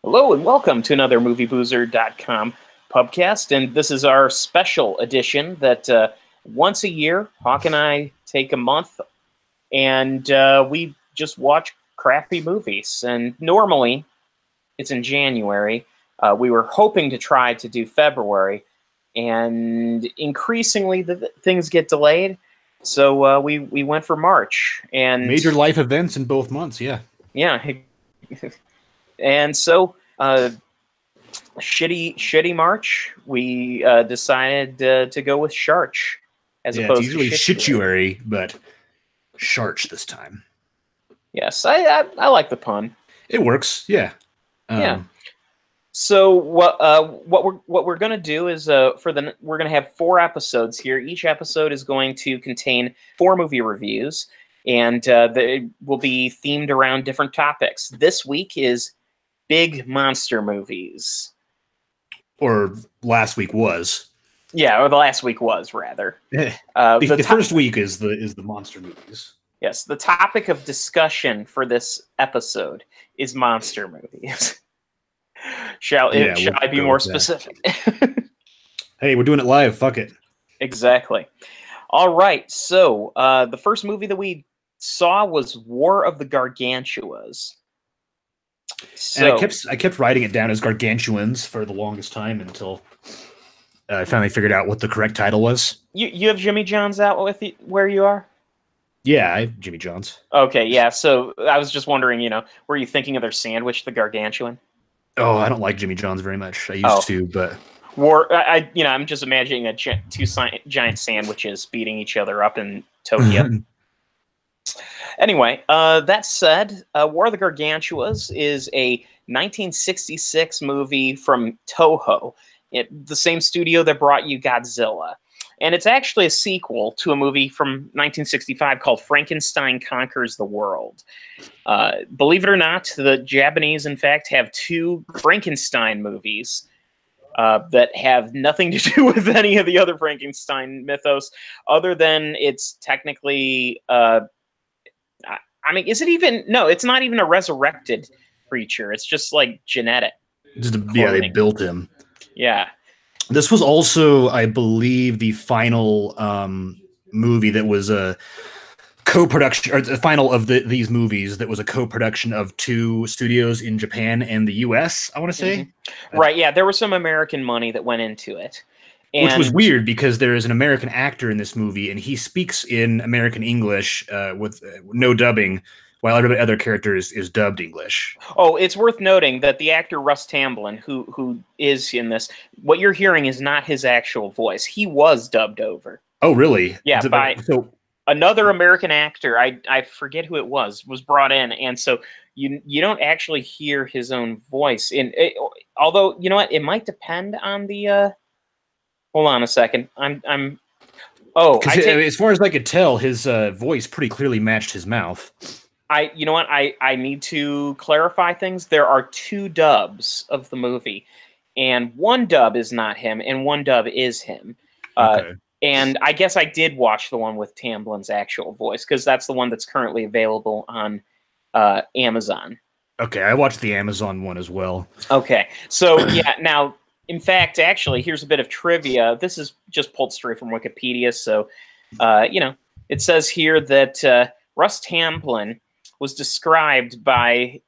Hello and welcome to another MovieBoozer.com Pubcast, and this is our special edition that once a year, Hawk and I take a month and we just watch crappy movies. And normally, it's in January. We were hoping to try to do February, and increasingly things get delayed, so we went for March. And major life events in both months, yeah. Yeah. And so, shitty March, we decided to go with Sharch as opposed it's usually to shituary, but Sharch this time. Yes, I like the pun. It works, yeah. Yeah. So what we're gonna do is we're gonna have 4 episodes here. Each episode is going to contain 4 movie reviews, and they will be themed around different topics. This week is big monster movies. Or last week was. Yeah, or the last week was, rather. The first week is the monster movies. Yes, the topic of discussion for this episode is monster movies. Shall I be more specific? Hey, we're doing it live. Fuck it. Exactly. All right, so the first movie that we saw was War of the Gargantuas. So, and I kept writing it down as Gargantuans for the longest time until I finally figured out what the correct title was. You have Jimmy John's out with you, where you are? Yeah, I have Jimmy John's. Okay, yeah. So I was just wondering, were you thinking of their sandwich, the Gargantuan? Oh, I don't like Jimmy John's very much. I used to, but I'm just imagining two giant sandwiches beating each other up in Tokyo. Anyway, that said, War of the Gargantuas is a 1966 movie from Toho, the same studio that brought you Godzilla. And it's actually a sequel to a movie from 1965 called Frankenstein Conquers the World. Believe it or not, the Japanese, in fact, have 2 Frankenstein movies that have nothing to do with any of the other Frankenstein mythos, other than it's technically... is it even... No, it's not even a resurrected creature. It's just, like, genetic. They built him. Yeah. This was also, I believe, the final movie that was a co-production, or the final of these movies that was a co-production of 2 studios in Japan and the U.S., I want to say. Mm-hmm. Right, yeah. There was some American money that went into it. Which was weird because there is an American actor in this movie, and he speaks in American English with no dubbing, while every other character is dubbed English. Oh, it's worth noting that the actor Russ Tamblyn, who is in this, what you're hearing is not his actual voice. He was dubbed over. Oh, really? Yeah, by another American actor. I forget who it was brought in, and so you don't actually hear his own voice. Although, you know what? It might depend on the... Hold on a second. As far as I could tell, his voice pretty clearly matched his mouth. You know what? I need to clarify things. There are 2 dubs of the movie, and one dub is not him, and one dub is him. Okay. And I guess I did watch the one with Tamblyn's actual voice, because that's the one that's currently available on Amazon. Okay, I watched the Amazon one as well. Okay, so yeah, now... In fact, actually, here's a bit of trivia. This is just pulled straight from Wikipedia. So, it says here that Russ Tamblyn was described by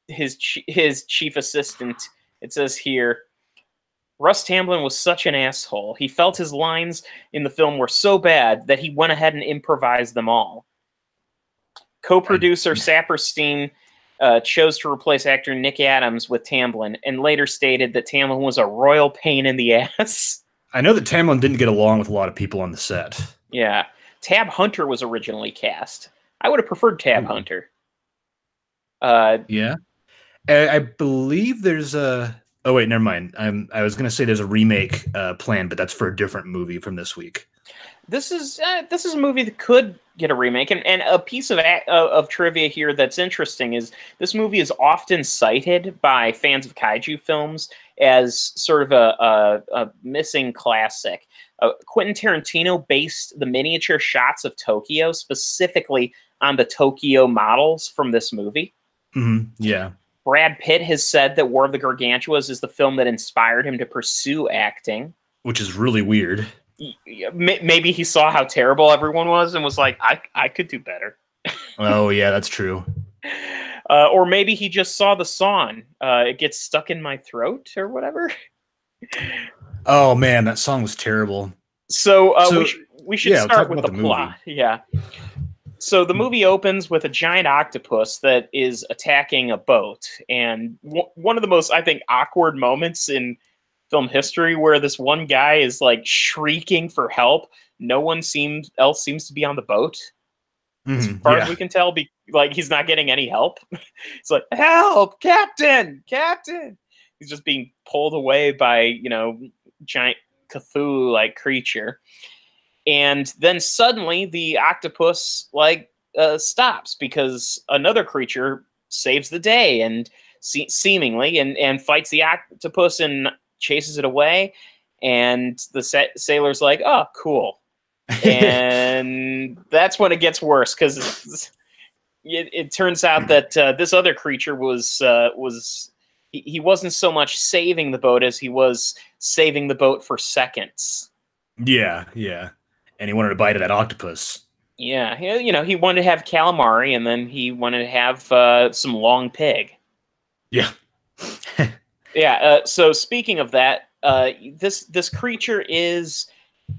his chief assistant. It says here, Russ Tamblyn was such an asshole. He felt his lines in the film were so bad that he went ahead and improvised them all. Co-producer Saperstein chose to replace actor Nick Adams with Tamblyn, and later stated that Tamblyn was a royal pain in the ass. I know that Tamblyn didn't get along with a lot of people on the set. Yeah. Tab Hunter was originally cast. I would have preferred Tab Hunter. Yeah. I believe there's a... Oh, wait, never mind. I was going to say there's a remake planned, but that's for a different movie from this week. This is a movie that could get a remake, and a piece of trivia here that's interesting is this movie is often cited by fans of kaiju films as sort of a missing classic. Quentin Tarantino based the miniature shots of Tokyo specifically on the Tokyo models from this movie. Mm-hmm. Yeah. Brad Pitt has said that War of the Gargantuas is the film that inspired him to pursue acting. Which is really weird. Maybe he saw how terrible everyone was and was like, I could do better. Oh, yeah, that's true. Or maybe he just saw the song. It gets stuck in my throat or whatever. Oh, man, that song was terrible. So we should start with the plot. Yeah. So the movie opens with a giant octopus that is attacking a boat. And one of the most, I think, awkward moments in film history where this one guy is like shrieking for help. No one else seems to be on the boat. As far as we can tell, like he's not getting any help. It's like, help, Captain! He's just being pulled away by, giant Cthulhu-like creature. And then suddenly the octopus stops because another creature saves the day and seemingly and fights the octopus and chases it away. And the sailor's like, oh, cool. And that's when it gets worse because it turns out that this other creature he wasn't so much saving the boat as he was saving the boat for seconds. Yeah. And he wanted to bite of that octopus. Yeah, he wanted to have calamari, and then he wanted to have some long pig. Yeah. Yeah. So speaking of that, this creature is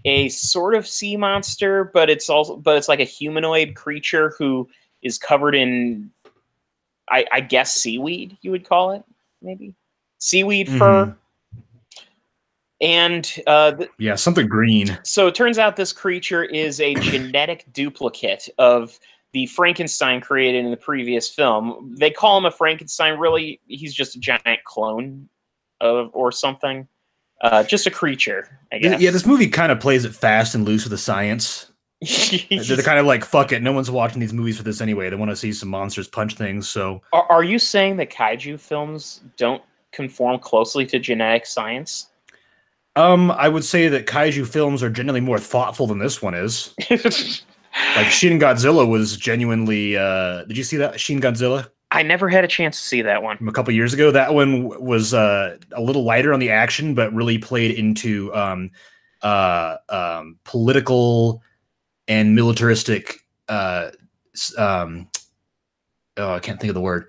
a sort of sea monster, but it's like a humanoid creature who is covered in, I guess, seaweed. You would call it, maybe seaweed fur. And something green. So it turns out this creature is a genetic duplicate of the Frankenstein created in the previous film. They call him a Frankenstein. Really, he's just a giant clone or something. Just a creature, I guess. Yeah, this movie kind of plays it fast and loose with the science. They're kind of like, fuck it, no one's watching these movies for this anyway. They want to see some monsters punch things. So, are you saying that kaiju films don't conform closely to genetic science? I would say that kaiju films are generally more thoughtful than this one is. Like Shin Godzilla was genuinely. Did you see that Shin Godzilla? I never had a chance to see that one. From a couple years ago. That one was a little lighter on the action, but really played into political and militaristic. I can't think of the word.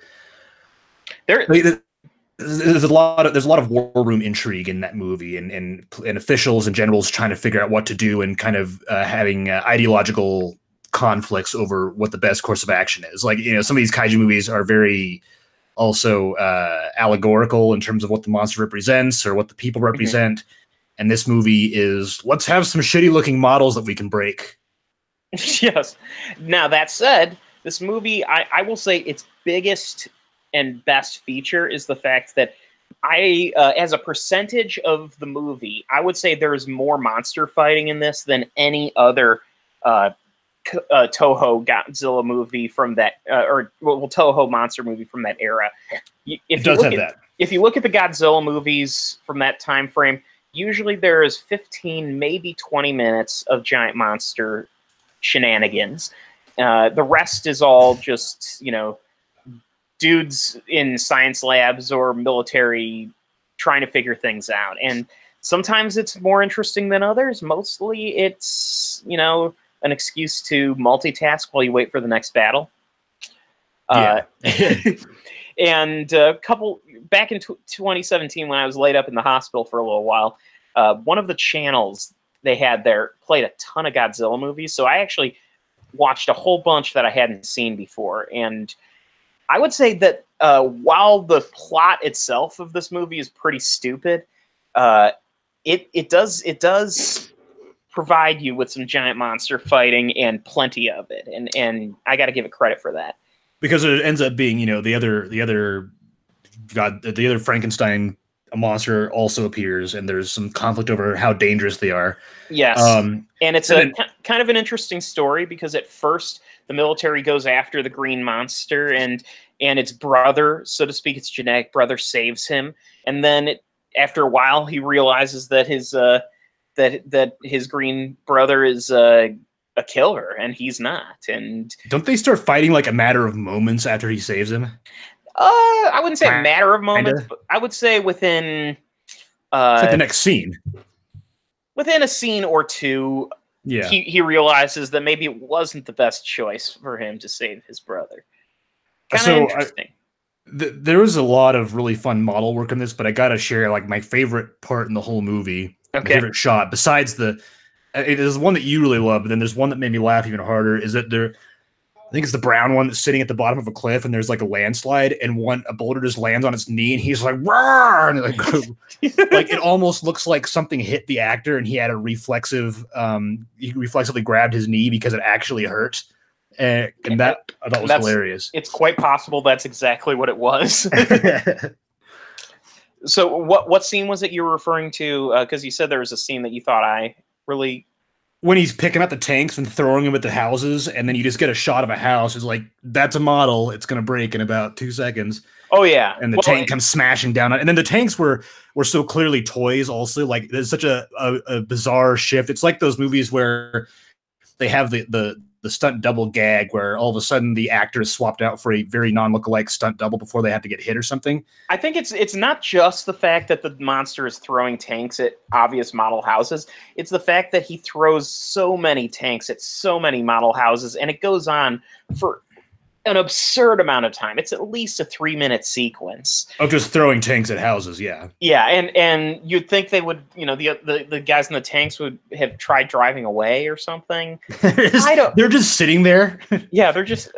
There's a lot of war room intrigue in that movie, and officials and generals trying to figure out what to do, and kind of having ideological conflicts over what the best course of action is. Like, some of these kaiju movies are very also allegorical in terms of what the monster represents or what the people represent. And this movie is, let's have some shitty looking models that we can break. Yes. Now, that said, this movie, I will say its biggest and best feature is the fact that as a percentage of the movie, I would say there's more monster fighting in this than any other Toho Godzilla movie from that, Toho monster movie from that era. If you look at the Godzilla movies from that time frame, usually there is 15, maybe 20 minutes of giant monster shenanigans. The rest is all just, dudes in science labs or military trying to figure things out. And sometimes it's more interesting than others. Mostly it's, an excuse to multitask while you wait for the next battle. Yeah. And back in 2017, when I was laid up in the hospital for a little while, one of the channels they had there played a ton of Godzilla movies. So I actually watched a whole bunch that I hadn't seen before. And I would say that while the plot itself of this movie is pretty stupid, it does provide you with some giant monster fighting and plenty of it, and I got to give it credit for that. Because it ends up being, the other Frankenstein monster also appears, and there's some conflict over how dangerous they are. Yes, and it's kind of an interesting story because at first the military goes after the green monster, and its brother, so to speak, its genetic brother, saves him, and then after a while he realizes that his his green brother is a killer, and he's not. And don't they start fighting like a matter of moments after he saves him? I wouldn't say a matter of moments, Kinda. but I would say within It's like the next scene. within a scene or two, Yeah. he realizes that maybe it wasn't the best choice for him to save his brother. Kind of interesting. There was a lot of really fun model work in this, but I gotta share like my favorite part in the whole movie, my favorite shot, besides it is one that you really love, but then there's one that made me laugh even harder, is that I think it's the brown one that's sitting at the bottom of a cliff and there's like a landslide and a boulder just lands on its knee and he's like, "Roar!" And like it almost looks like something hit the actor and he had he reflexively grabbed his knee because it actually hurt. And that I thought was hilarious. It's quite possible that's exactly what it was. So what scene was it you were referring to? Because you said there was a scene that you thought I really... When he's picking up the tanks and throwing them at the houses, and then you just get a shot of a house. It's like, that's a model. It's going to break in about 2 seconds. Oh, yeah. And the tank comes smashing down. And then the tanks were so clearly toys also. Like, there's such a bizarre shift. It's like those movies where they have the stunt double gag where all of a sudden the actor is swapped out for a very non-lookalike stunt double before they have to get hit or something. I think it's not just the fact that the monster is throwing tanks at obvious model houses. It's the fact that he throws so many tanks at so many model houses, and it goes on for an absurd amount of time. It's at least a 3-minute sequence of just throwing tanks at houses. Yeah. Yeah. And you'd think they would, the guys in the tanks would have tried driving away or something. They're just sitting there. Yeah. They're just,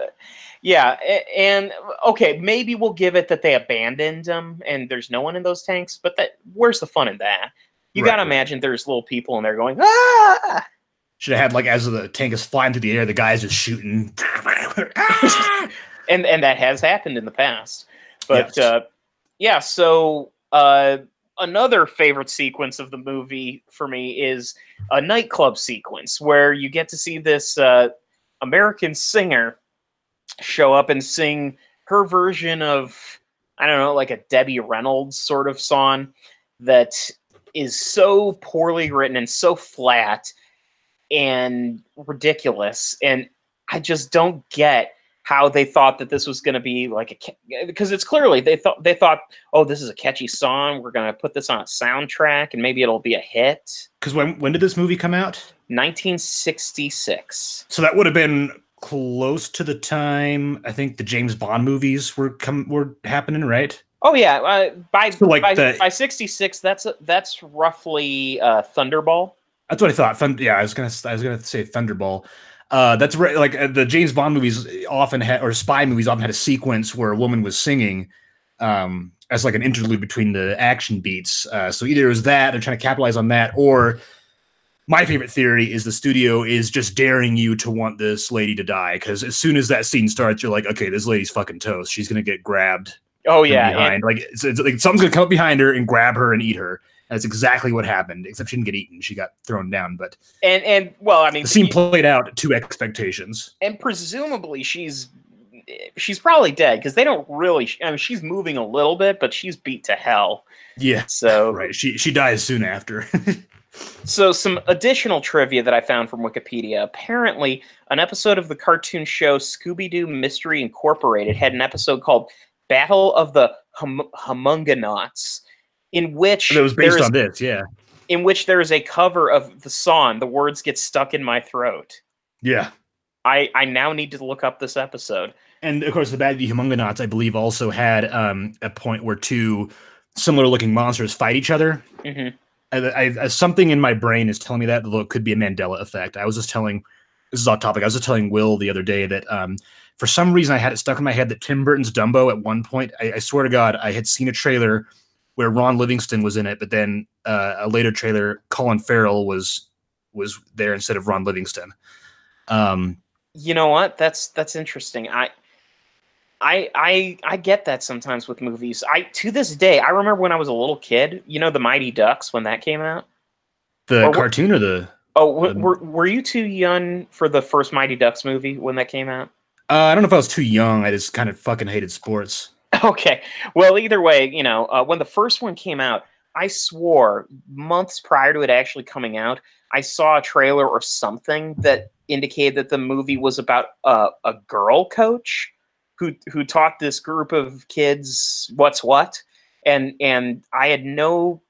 yeah. And okay, maybe we'll give it that they abandoned them and there's no one in those tanks, but where's the fun in that? You got to imagine there's little people and they're going, ah! Should have had, like, as the tank is flying through the air, the guy's just shooting. and that has happened in the past. But, yes. Yeah, so another favorite sequence of the movie for me is a nightclub sequence where you get to see this American singer show up and sing her version of, I don't know, like a Debbie Reynolds sort of song that is so poorly written and so flat and ridiculous, and I just don't get how they thought that this was going to be like because it's clearly they thought, oh, this is a catchy song, we're going to put this on a soundtrack and maybe it'll be a hit. Because when did this movie come out? 1966. So that would have been close to the time I think the James Bond movies were happening, right? Oh yeah, by 66, that's roughly Thunderball. That's what I thought. I was gonna say Thunderball. That's right. Like the James Bond movies often had, or spy movies often had a sequence where a woman was singing as like an interlude between the action beats. So either it was that they're trying to capitalize on that, or my favorite theory is the studio is just daring you to want this lady to die, because as soon as that scene starts, you're like, okay, this lady's fucking toast. She's gonna get grabbed. Oh yeah, behind. Like it's like something's gonna come up behind her and grab her and eat her. That's exactly what happened, except she didn't get eaten. She got thrown down. But well, I mean, the scene played out to expectations. And presumably she's probably dead, because they don't really. I mean, she's moving a little bit, but she's beat to hell. Yeah. So right, she dies soon after. So some additional trivia that I found from Wikipedia. Apparently, an episode of the cartoon show Scooby-Doo Mystery Incorporated had an episode called Battle of the Homungonauts, in which it was based on this, yeah. In which there is a cover of the song "The Words Get Stuck in My Throat." Yeah, I now need to look up this episode. And of course, the Battle of the Homungonauts, I believe, also had a point where two similar-looking monsters fight each other. Mm-hmm. Something in my brain is telling me that, although it could be a Mandela effect. This is off topic. I was just telling Will the other day that for some reason I had it stuck in my head that Tim Burton's Dumbo at one point, I swear to God, I had seen a trailer where Ron Livingston was in it, but then a later trailer, Colin Farrell was there instead of Ron Livingston. You know what? That's interesting. I get that sometimes with movies. To this day, I remember when I was a little kid, the Mighty Ducks, when that came out. The cartoon or the... Oh, were you too young for the first Mighty Ducks movie when that came out? I don't know if I was too young. I just kind of fucking hated sports. Okay. Well, either way, when the first one came out, I swore months prior to it actually coming out, I saw a trailer or something that indicated that the movie was about a girl coach who taught this group of kids what's what, and I had no,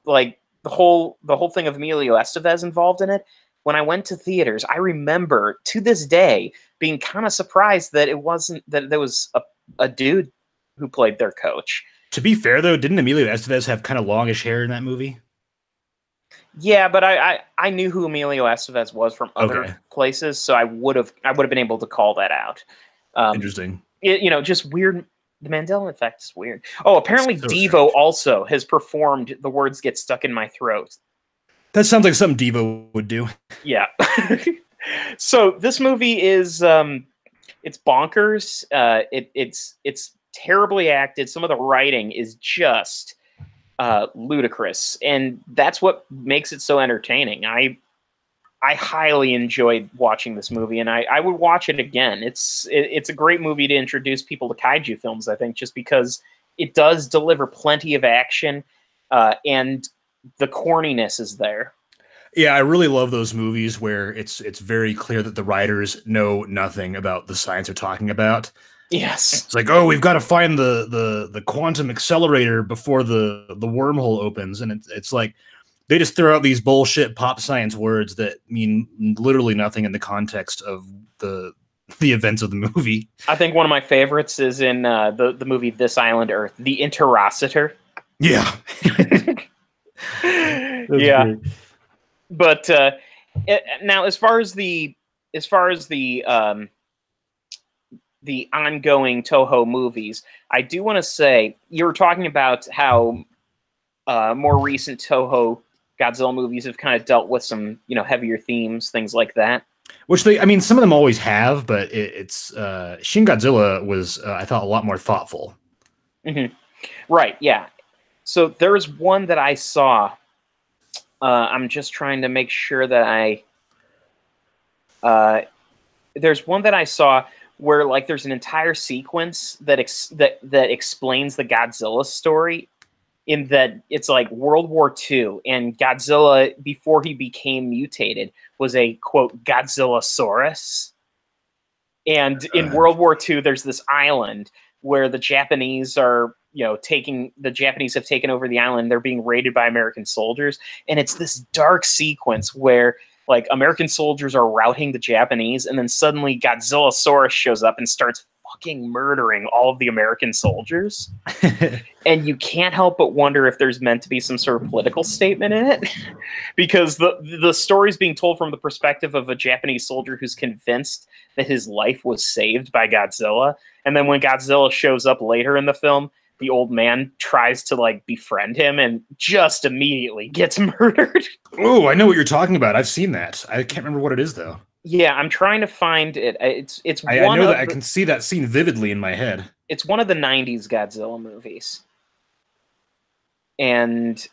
like, the whole thing of Emilio Estevez involved in it. When I went to theaters, I remember to this day being kind of surprised that it wasn't, that there was a dude who played their coach. To be fair, though, didn't Emilio Estevez have kind of longish hair in that movie? Yeah, but I knew who Emilio Estevez was from other places, so I would have been able to call that out. Interesting. Just weird. The Mandela effect is weird. Oh, apparently So Devo strange. also has performed "The Words Get Stuck in My Throat." That sounds like something Devo would do. Yeah. So this movie is it's bonkers. It's terribly acted. Some of the writing is just ludicrous, and that's what makes it so entertaining. I highly enjoyed watching this movie, and I would watch it again. It's a great movie to introduce people to kaiju films, I think, just because it does deliver plenty of action, and the corniness is there. Yeah, I really love those movies where it's very clear that the writers know nothing about the science they're talking about. Yes. It's like, oh, we've got to find the quantum accelerator before the wormhole opens, and it's like they just throw out these bullshit pop science words that mean literally nothing in the context of the events of the movie. I think one of my favorites is in the movie This Island Earth, the Interocitor. Yeah. Yeah. Great. But now, as far as the ongoing Toho movies, I do want to say, you were talking about how more recent Toho Godzilla movies have kind of dealt with some, heavier themes, things like that. Which some of them always have, but it's Shin Godzilla was, I thought, a lot more thoughtful. Mm-hmm. Right, yeah. So there's one that I saw. I'm just trying to make sure that there's one that I saw where, like, there's an entire sequence that explains the Godzilla story, in that it's like World War II, and Godzilla, before he became mutated, was a, quote, Godzillasaurus. And in World War II, there's this island where the Japanese are, the Japanese have taken over the island. They're being raided by American soldiers. And it's this dark sequence where, like, American soldiers are routing the Japanese, and then suddenly Godzillasaurus shows up and starts fucking murdering all of the American soldiers. And you can't help but wonder if there's meant to be some sort of political statement in it. Because the story's being told from the perspective of a Japanese soldier who's convinced that his life was saved by Godzilla. And then when Godzilla shows up later in the film, the old man tries to, like, befriend him and just immediately gets murdered. Oh, I know what you're talking about. I've seen that. I can't remember what it is, though. Yeah, I'm trying to find it. I know that I can see that scene vividly in my head. It's one of the 90s Godzilla movies. And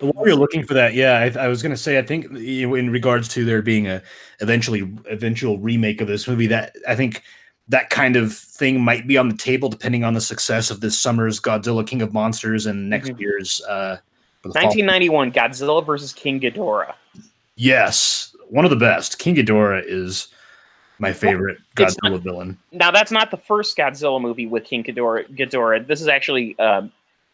while you're looking for that, yeah, I was going to say, I think in regards to there being a eventual remake of this movie, that I think that kind of thing might be on the table depending on the success of this summer's Godzilla King of Monsters and next year's 1991 Godzilla versus King Ghidorah. Yes, one of the best. King Ghidorah is my favorite Godzilla villain. Now, that's not the first Godzilla movie with King Ghidorah. This is actually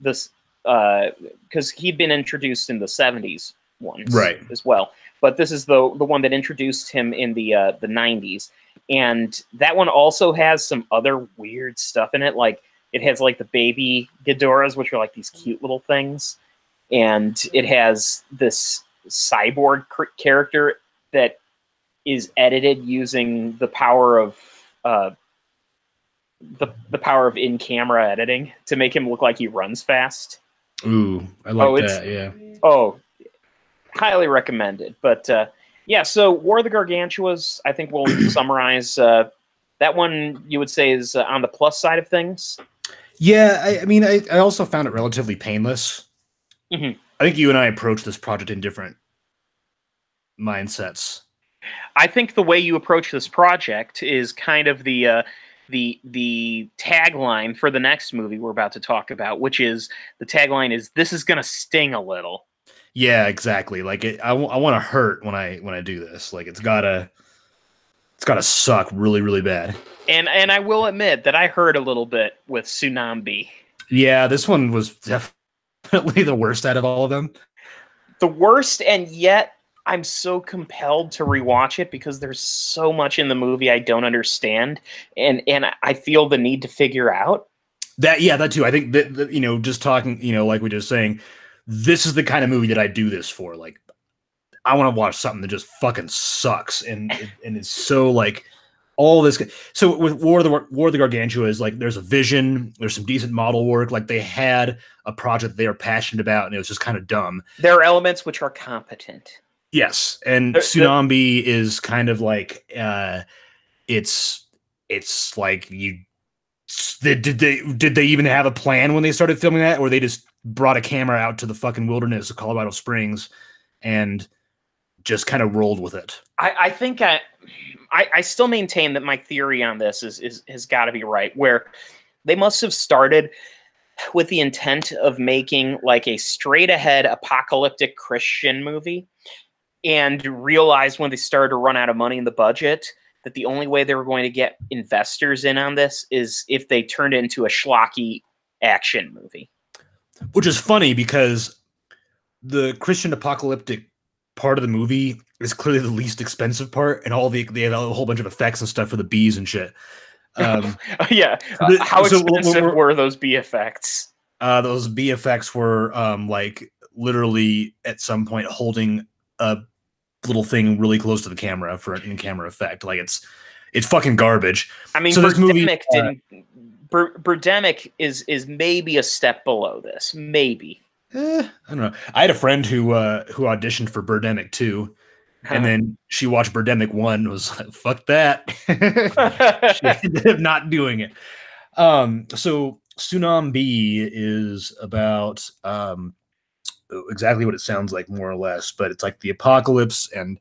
because he'd been introduced in the 70s ones, right, as well. But this is the one that introduced him in the 90s, and that one also has some other weird stuff in it. Like, it has, like, the baby Ghidorahs, which are like these cute little things, and it has this cyborg character that is edited using the power of the power of in-camera editing to make him look like he runs fast. Ooh, I like that. Yeah. Oh, highly recommended. But yeah, so War of the Gargantuas, I think we'll summarize. That one you would say is on the plus side of things. Yeah, I also found it relatively painless. Mm-hmm. I think you and I approached this project in different mindsets. I think the way you approach this project is kind of the tagline for the next movie we're about to talk about, which is, the tagline is, "This is gonna sting a little." Yeah, exactly. Like, I want to hurt when I do this. Like, it's gotta gotta suck really, really bad. And I will admit that I heard a little bit with Tsunami. Yeah, this one was definitely the worst out of all of them. The worst, and yet I'm so compelled to rewatch it because there's so much in the movie I don't understand, and I feel the need to figure out. That too. I think that you know, just talking, you know, like we were just saying, this is the kind of movie that I do this for. Like, I want to watch something that just fucking sucks, and it's so like all this. So with War of the Gargantua is like there's a vision, there's some decent model work. Like they had a project they are passionate about, and it was just kind of dumb. There are elements which are competent. Yes, and Tsunami is kind of like it's like you. Did they even have a plan when they started filming that, or they just brought a camera out to the fucking wilderness of Colorado Springs and just kind of rolled with it? I think I still maintain that my theory on this has got to be right, where they must have started with the intent of making like a straight ahead apocalyptic Christian movie, and realized when they started to run out of money in the budget that the only way they were going to get investors in on this is if they turned it into a schlocky action movie. Which is funny because the Christian apocalyptic part of the movie is clearly the least expensive part, and they have a whole bunch of effects and stuff for the bees and shit. Yeah. How expensive were those bee effects? Those bee effects were like literally at some point holding a little thing really close to the camera for an in-camera effect. Like it's fucking garbage. I mean, so Birdemic is maybe a step below this. Maybe. I don't know. I had a friend who auditioned for Birdemic 2, and then she watched Birdemic 1 and was like, fuck that. She ended up not doing it. So Tsunami is about exactly what it sounds like, more or less, but it's like the apocalypse, and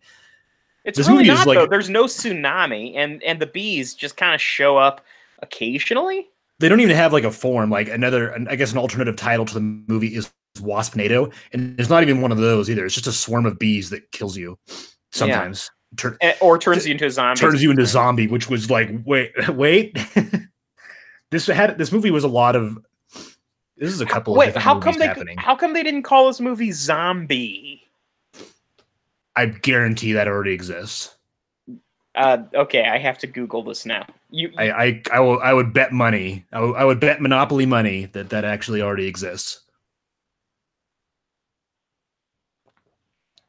it's really not like, though. There's no tsunami, and the bees just kind of show up occasionally. They don't even have like a form. Like I guess an alternative title to the movie is Waspnado, and there's not even one of those either. It's just a swarm of bees that kills you sometimes, or turns you into a zombie. Turns you into zombie, which was like, wait. This movie was a lot of. This is a couple of different movies happening. How come they didn't call this movie Zombie? I guarantee that already exists. Okay, I have to Google this now. I would bet money. I would bet Monopoly money that actually already exists.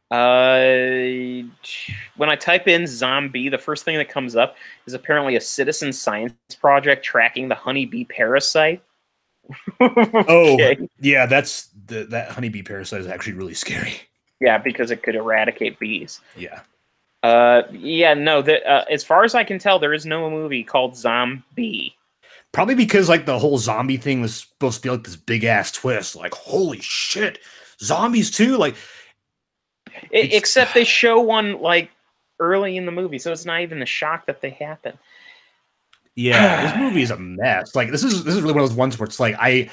When I type in zombie, the first thing that comes up is apparently a citizen science project tracking the honeybee parasite. Okay. Oh, yeah, that honeybee parasite is actually really scary. Yeah, because it could eradicate bees. Yeah. No. As far as I can tell, there is no movie called Zombie. Probably because like the whole zombie thing was supposed to be like this big ass twist. Like, holy shit, zombies too. Like, except they show one like early in the movie, so it's not even a shock that they happen. Yeah, this movie is a mess. Like, this is really one of those ones where it's like a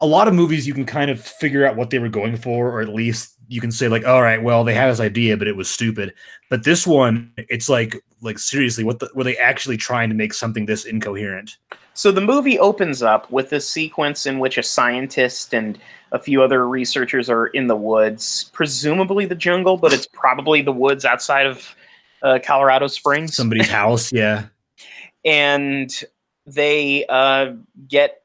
lot of movies you can kind of figure out what they were going for, or at least you can say like, all right, well, they had this idea, but it was stupid. But this one, it's like seriously, were they actually trying to make something this incoherent? So the movie opens up with this sequence in which a scientist and a few other researchers are in the woods, presumably the jungle, but it's probably the woods outside of Colorado Springs. Somebody's house, yeah. And they get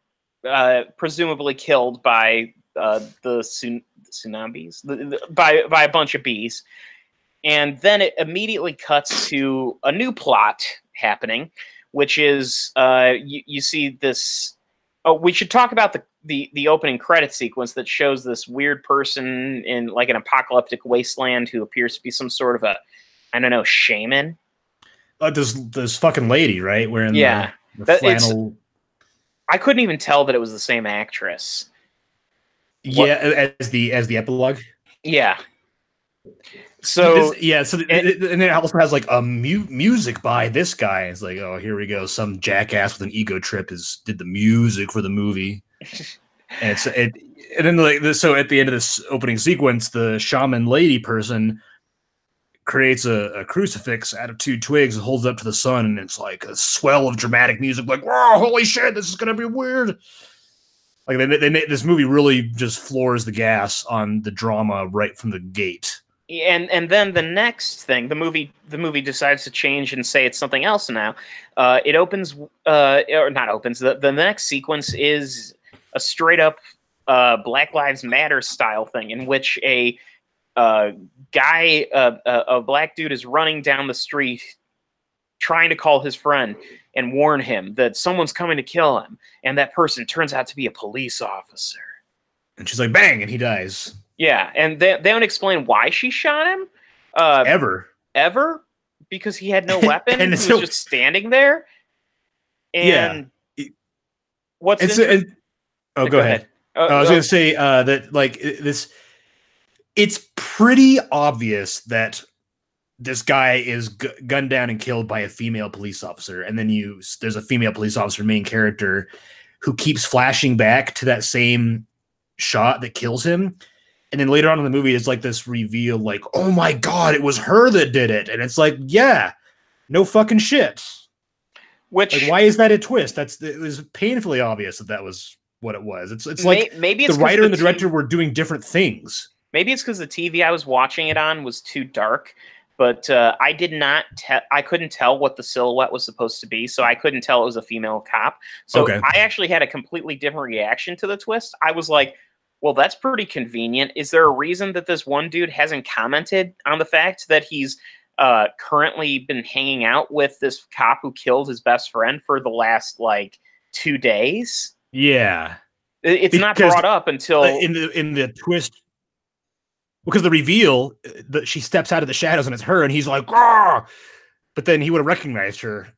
presumably killed by the tsunamis, by a bunch of bees. And then it immediately cuts to a new plot happening, which is you see this. Oh, we should talk about the opening credit sequence that shows this weird person in like an apocalyptic wasteland who appears to be some sort of shaman. This fucking lady, right? Wearing the flannel. I couldn't even tell that it was the same actress. Yeah, as the epilogue. Yeah. So and it also has like a music by this guy. It's like, oh, here we go. Some jackass with an ego trip did the music for the movie. And then so at the end of this opening sequence, the shaman lady person creates a crucifix out of 2 twigs and holds it up to the sun, and it's like a swell of dramatic music, like, whoa, holy shit, this is gonna be weird. Like they made this movie really just floors the gas on the drama right from the gate. And then the next thing, the movie decides to change and say it's something else now. It opens, or not opens. The next sequence is a straight up Black Lives Matter style thing, in which a guy, a black dude, is running down the street trying to call his friend and warn him that someone's coming to kill him, and that person turns out to be a police officer. And she's like, bang, and he dies. Yeah, and they don't explain why she shot him. Ever? Because he had no weapon. And he was just standing there. And what's interesting? Go ahead. I was going to say that, like, it's pretty obvious that this guy is gunned down and killed by a female police officer, and then there's a female police officer, main character, who keeps flashing back to that same shot that kills him. And then later on in the movie, it's like this reveal, like, oh my God, it was her that did it. And it's like, yeah, no fucking shit. Which, like, why is that a twist? It was painfully obvious that was what it was. It's like maybe it's the writer and the director were doing different things. Maybe it's because the TV I was watching it on was too dark, but I couldn't tell what the silhouette was supposed to be, so I couldn't tell it was a female cop. So I actually had a completely different reaction to the twist. I was like, well, that's pretty convenient. Is there a reason that this one dude hasn't commented on the fact that he's currently been hanging out with this cop who killed his best friend for the last, like, 2 days? Yeah. It's not brought up until... in the twist... Because the reveal, she steps out of the shadows and it's her, and he's like, "Grr!" But then he would have recognized her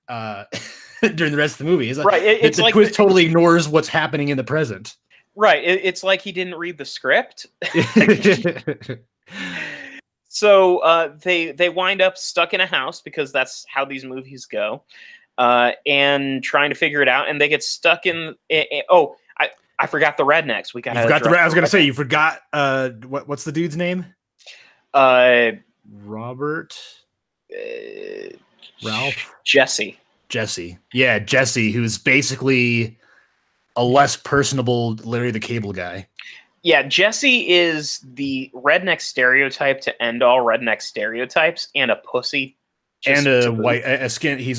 during the rest of the movie. It's like, right. It's the like twist totally ignores what's happening in the present. Right. It's like he didn't read the script. So they wind up stuck in a house, because that's how these movies go, and trying to figure it out. And they get stuck in. I forgot the rednecks. We got. I was gonna say, you forgot. What's the dude's name? Robert. Ralph. Jesse. Yeah, Jesse, who's basically a less personable Larry the Cable Guy. Yeah, Jesse is the redneck stereotype to end all redneck stereotypes, and a pussy. And he's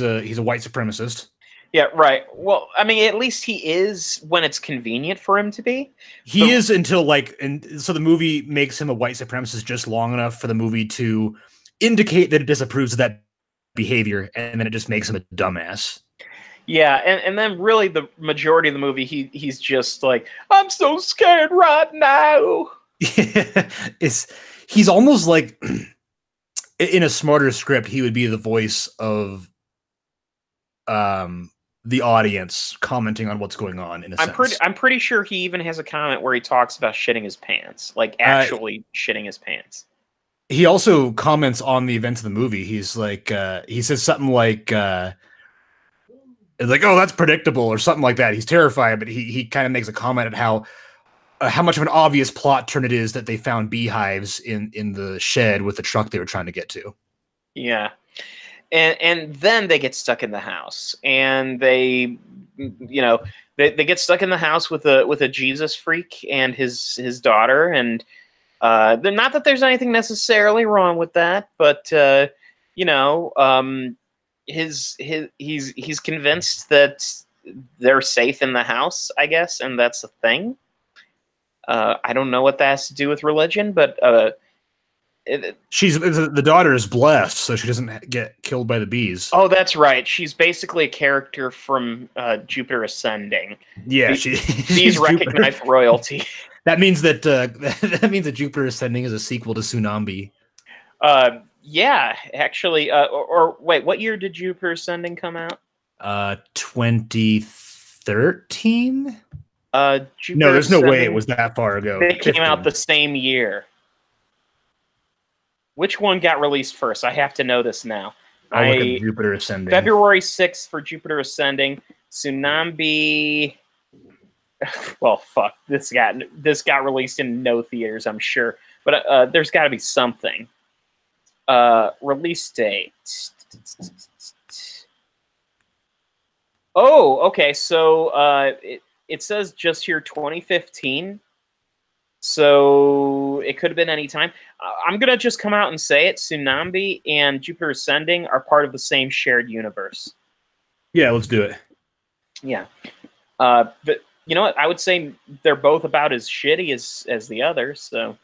a white supremacist. Yeah, right. Well, I mean, at least he is when it's convenient for him to be. He is until, like, and so the movie makes him a white supremacist just long enough for the movie to indicate that it disapproves of that behavior, and then it just makes him a dumbass. Yeah, and then really the majority of the movie, he's just like, I'm so scared right now. He's almost like, in a smarter script, he would be the voice of the audience commenting on what's going on. In a sense, I'm pretty sure he even has a comment where he talks about shitting his pants, like actually shitting his pants. He also comments on the events of the movie. He's like, he says something like, it's like, oh, that's predictable, or something like that. He's terrified, but he kind of makes a comment at how much of an obvious plot turn it is that they found beehives in the shed with the truck they were trying to get to. Yeah. And then they get stuck in the house, and they get stuck in the house with a Jesus freak and his daughter, and not that there's anything necessarily wrong with that, but he's convinced that they're safe in the house, I guess, and that's the thing. I don't know what that has to do with religion, but the daughter is blessed, so she doesn't get killed by the bees. Oh, that's right. She's basically a character from Jupiter Ascending. Yeah, she's recognized royalty. That means that Jupiter Ascending is a sequel to Tsunami. Yeah, actually. Or wait, what year did Jupiter Ascending come out? 2013. No, there's no way it was that far ago. They came out the same year. Which one got released first? I have to know this now. I'll look at Jupiter Ascending. February 6th for Jupiter Ascending. Tsunami. Well, fuck. This got released in no theaters, I'm sure. But there's got to be something. Release date. Oh, okay. So it says just here 2015. So it could have been any time. I'm gonna just come out and say it. Tsunami and Jupiter Ascending are part of the same shared universe. Yeah, let's do it. Yeah. But you know what? I would say they're both about as shitty as the other. So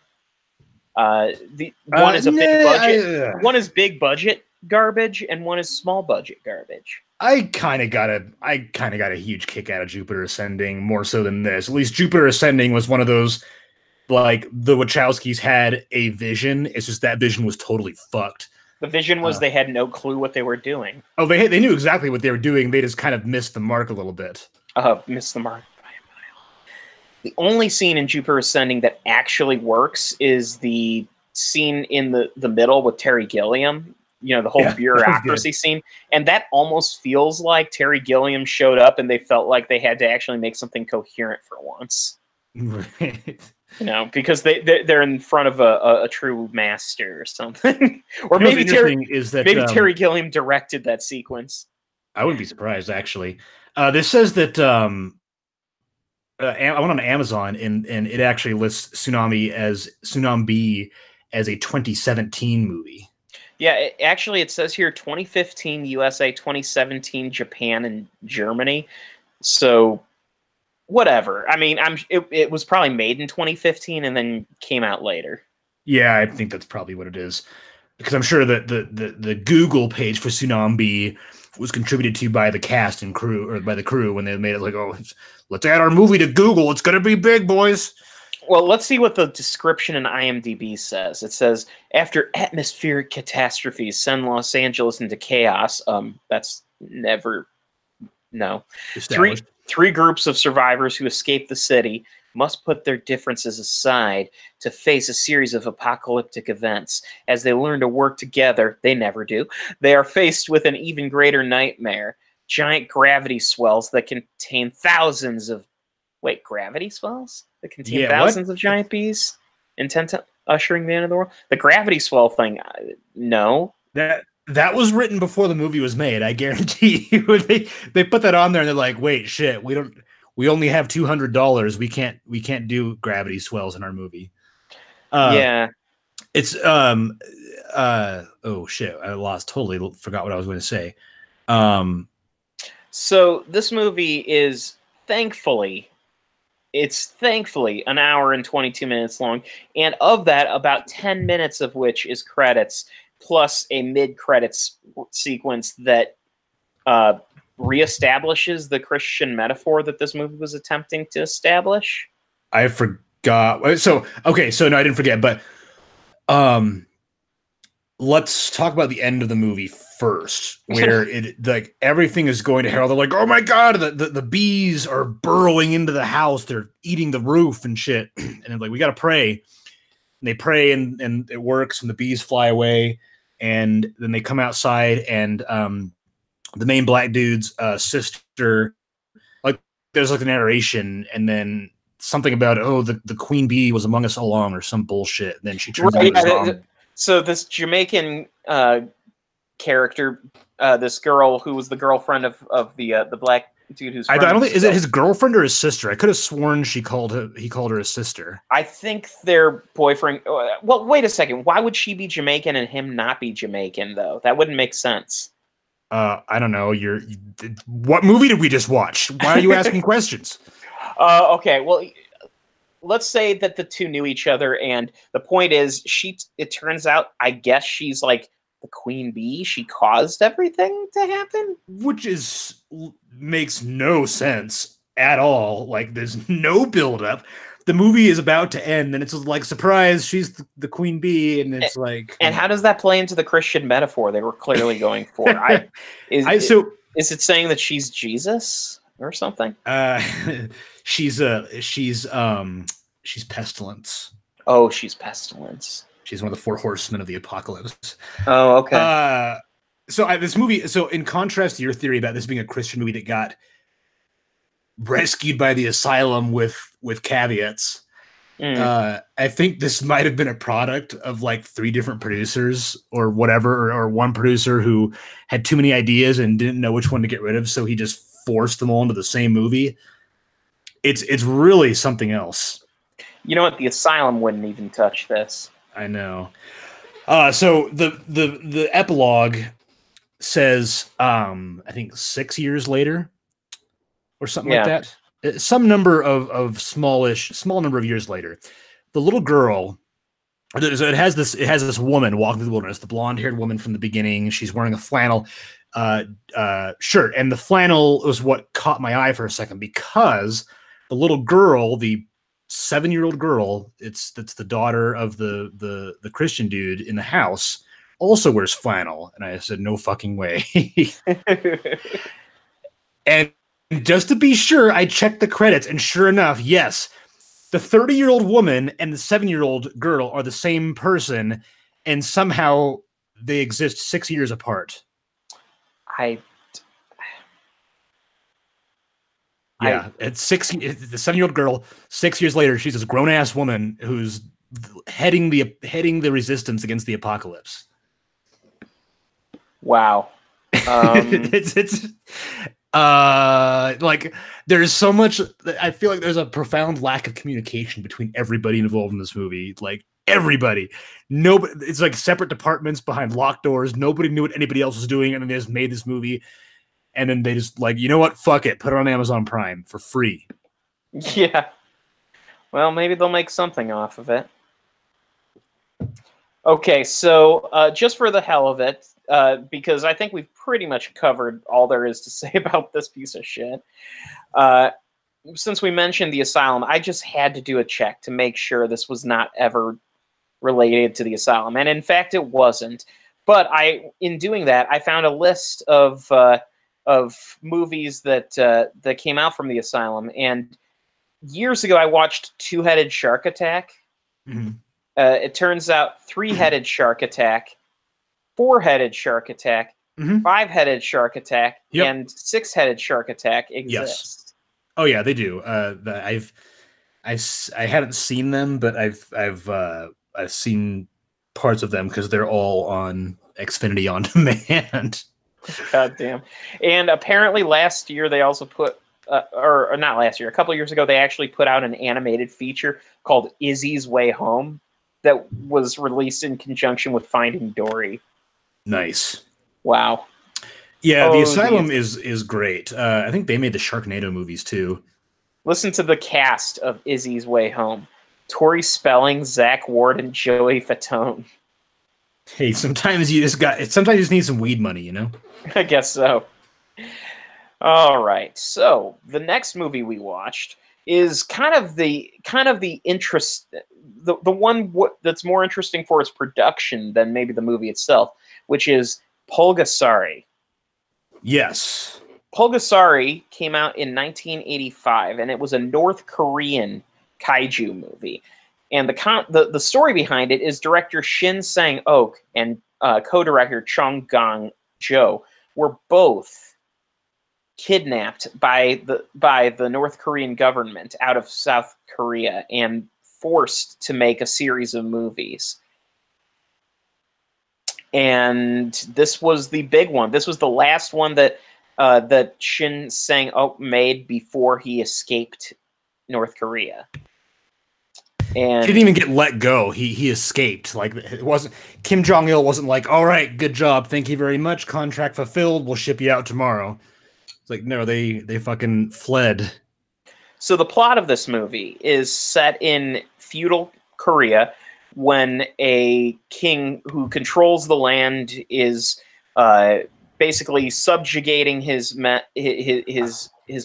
the one is a big budget. One is big budget garbage, and one is small budget garbage. I kind of got a huge kick out of Jupiter Ascending more so than this. At least Jupiter Ascending was one of those, like, the Wachowskis had a vision. It's just that vision was totally fucked. The vision was they had no clue what they were doing. Oh, they knew exactly what they were doing. They just kind of missed the mark a little bit. Missed the mark by a mile. The only scene in Jupiter Ascending that actually works is the scene in the middle with Terry Gilliam. You know, the whole bureaucracy scene. And that almost feels like Terry Gilliam showed up and they felt like they had to actually make something coherent for once. Right. You know, because they're in front of a true master or something. Or maybe Terry Gilliam directed that sequence. I wouldn't be surprised, actually. This says that I went on Amazon and it actually lists Tsunami as a 2017 movie. Yeah, it says here 2015 USA, 2017 Japan and Germany. So whatever. I mean, it was probably made in 2015 and then came out later. Yeah, I think that's probably what it is. Because I'm sure that the Google page for Tsunami was contributed to by the cast and crew, or by the crew, when they made it like, oh, let's add our movie to Google. It's gonna be big, boys. Well, let's see what the description in IMDb says. It says, after atmospheric catastrophes send Los Angeles into chaos. That's never... No. Three groups of survivors who escape the city must put their differences aside to face a series of apocalyptic events. As they learn to work together, they never do, they are faced with an even greater nightmare. Giant gravity swells that contain thousands of... Wait, gravity swells? That contain thousands of giant bees? Intent to ushering the end of the world? The gravity swell thing, no. That was written before the movie was made, I guarantee you. They put that on there and they're like, wait, shit, we only have $200. We can't do gravity swells in our movie. Yeah. It's oh shit, I totally forgot what I was going to say. So this movie is thankfully an hour and 22 minutes long, and of that, about 10 minutes of which is credits, plus a mid-credits sequence that reestablishes the Christian metaphor that this movie was attempting to establish. I forgot. So no, I didn't forget, but let's talk about the end of the movie first, where it like everything is going to hell. They're like, oh my god, the bees are burrowing into the house, they're eating the roof and shit. And they're like, we gotta pray. And they pray and it works, and the bees fly away. And then they come outside, and the main black dude's sister, like, there's like a narration, and then something about, oh, the queen bee was among us all along, or some bullshit. And then she turns into so this Jamaican character, this girl who was the girlfriend of the black dude who's... I don't think, is it his girlfriend or his sister? I could have sworn he called her his sister. I think their boyfriend... Well, wait a second. Why would she be Jamaican and him not be Jamaican, though? That wouldn't make sense. I don't know. What movie did we just watch? Why are you asking questions? Okay, well, let's say that the two knew each other, and the point is, it turns out, I guess she's like the queen bee. She caused everything to happen, which makes no sense at all. Like, there's no build-up. The movie is about to end, and it's like, surprise, she's the queen bee, and it's like... And how does that play into the Christian metaphor they were clearly going for? Is it saying that she's Jesus or something? She's pestilence. Oh, she's pestilence. She's one of the four horsemen of the apocalypse. Oh, okay. This movie, in contrast to your theory about this being a Christian movie that got rescued by the asylum with caveats, Mm. I think this might have been a product of like 3 different producers or whatever, or one producer who had too many ideas and didn't know which one to get rid of, so he just forced them all into the same movie. It's really something else. You know what? The Asylum wouldn't even touch this. I know. So the epilogue says, I think 6 years later or something like Yeah. that. Some number of small number of years later, the little girl. So it has this woman walking through the wilderness, the blonde-haired woman from the beginning. She's wearing a flannel shirt, and the flannel was what caught my eye for a second, because the little girl, the 7-year-old girl, that's the daughter of the Christian dude in the house, also wears flannel. And I said, no fucking way. And just to be sure, I checked the credits, and sure enough, yes, the 30-year-old woman and the 7-year-old girl are the same person, and somehow they exist 6 years apart. I Yeah, it's the 7-year-old girl. 6 years later, she's this grown-ass woman who's heading the resistance against the apocalypse. Wow. It's like, there's so much. I feel like there's a profound lack of communication between everybody involved in this movie. Like, everybody, nobody. It's like separate departments behind locked doors. Nobody knew what anybody else was doing, and then they just made this movie. And then they just like, you know what? Fuck it. Put it on Amazon Prime for free. Yeah. Well, maybe they'll make something off of it. Okay, so just for the hell of it, because I think we've pretty much covered all there is to say about this piece of shit. Since we mentioned the Asylum, I just had to do a check to make sure this was not ever related to the Asylum. And in fact, it wasn't. But in doing that, I found a list of movies that came out from the Asylum. And years ago, I watched Two-Headed Shark Attack. Mm-hmm. It turns out 3-headed Shark Attack, 4-headed Shark Attack, 5-headed Shark Attack, and 6-headed Shark Attack exist. Yes. Oh yeah, they do. I haven't seen them, but I've seen parts of them because they're all on Xfinity on demand. God damn. And apparently last year they also put, or not last year, a couple of years ago, they actually put out an animated feature called Izzy's Way Home that was released in conjunction with Finding Dory. Nice. Wow. Yeah, the Asylum is great. I think they made the Sharknado movies too. Listen to the cast of Izzy's Way Home. Tori Spelling, Zach Ward, and Joey Fatone. Hey, sometimes you just need some weed money, you know? I guess so. All right. So the next movie we watched is kind of the interest, the one that's more interesting for its production than maybe the movie itself, which is Pulgasari. Yes. Pulgasari came out in 1985, and it was a North Korean kaiju movie. And the story behind it is director Shin Sang-ok and co-director Chung Gang-jo were both kidnapped by the North Korean government out of South Korea and forced to make a series of movies. And this was the big one. This was the last one that Shin Sang-ok made before he escaped North Korea. And he didn't even get let go. He escaped. Like, it wasn't, Kim Jong-il wasn't like, all right, good job, thank you very much, contract fulfilled, we'll ship you out tomorrow. It's like, no, they fucking fled. So the plot of this movie is set in feudal Korea when a king who controls the land is basically subjugating his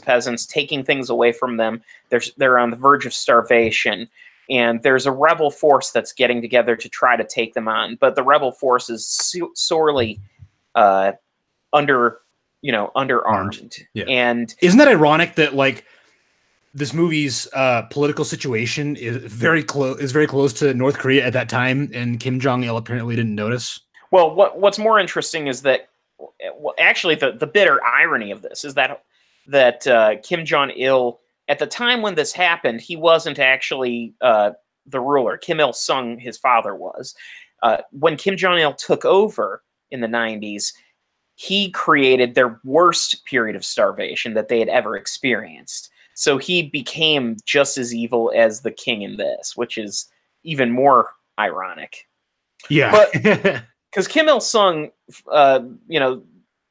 peasants, taking things away from them. They're on the verge of starvation. And there's a rebel force that's getting together to try to take them on, but the rebel force is sorely underarmed. Yeah. And isn't that ironic that like this movie's political situation is very close to North Korea at that time, and Kim Jong-il apparently didn't notice? Well, what's more interesting is that, well, actually, the bitter irony of this is that Kim Jong-il, at the time when this happened, he wasn't actually the ruler. Kim Il Sung, his father, was. When Kim Jong Il took over in the 90s, he created their worst period of starvation that they had ever experienced. So he became just as evil as the king in this, which is even more ironic. Yeah. But because Kim Il Sung, you know,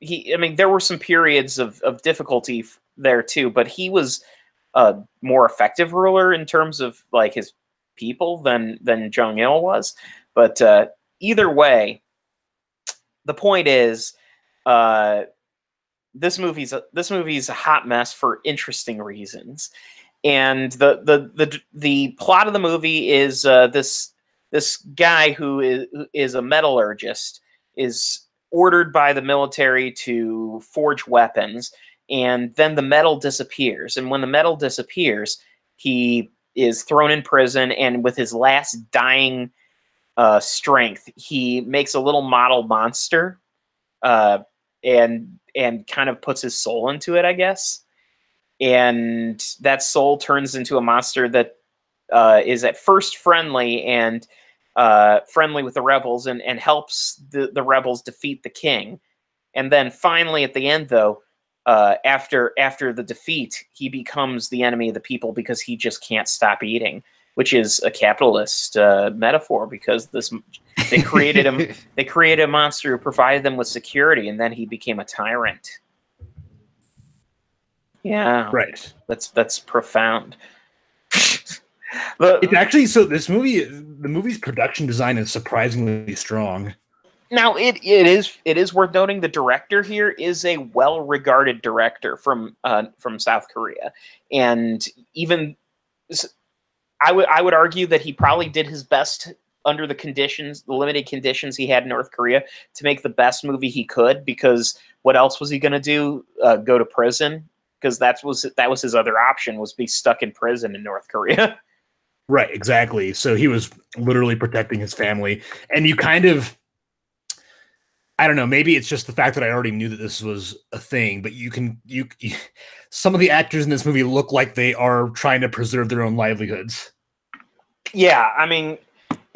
I mean, there were some periods of difficulty there too, but he was a more effective ruler in terms of like his people than Jong Il was. But either way, the point is, this movie's a hot mess for interesting reasons, and the plot of the movie is this guy who is a metallurgist is ordered by the military to forge weapons, and then the metal disappears, and when the metal disappears, he is thrown in prison, and with his last dying strength, he makes a little model monster. And kind of puts his soul into it, I guess. And that soul turns into a monster that is at first friendly and friendly with the rebels and helps the rebels defeat the king. And then finally at the end, though, after the defeat, he becomes the enemy of the people because he just can't stop eating, which is a capitalist metaphor because they created him. They created a monster who provided them with security, and then he became a tyrant. Yeah, right. That's profound. It's actually so. The movie's production design is surprisingly strong. Now it is worth noting the director here is a well-regarded director from South Korea, and even I would argue that he probably did his best under the limited conditions he had in North Korea to make the best movie he could, because what else was he going to do? Go to prison? Because that was his other option, was be stuck in prison in North Korea. Right, exactly. So he was literally protecting his family. And you kind of, I don't know, maybe it's just the fact that I already knew that this was a thing, but some of the actors in this movie look like they are trying to preserve their own livelihoods. Yeah, I mean,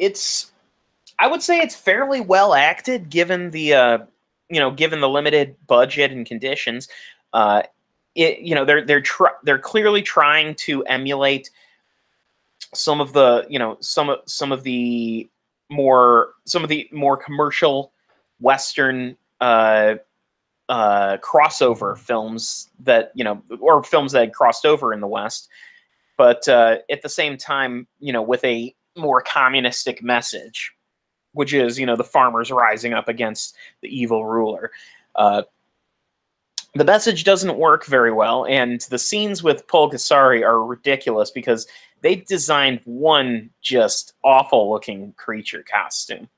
I would say it's fairly well acted given the given the limited budget and conditions. They're clearly trying to emulate some of the more commercial Western crossover films that or films that had crossed over in the West, but at the same time, with a more communistic message, which is, the farmers rising up against the evil ruler. The message doesn't work very well, and the scenes with Pulgasari are ridiculous because they designed one just awful-looking creature costume.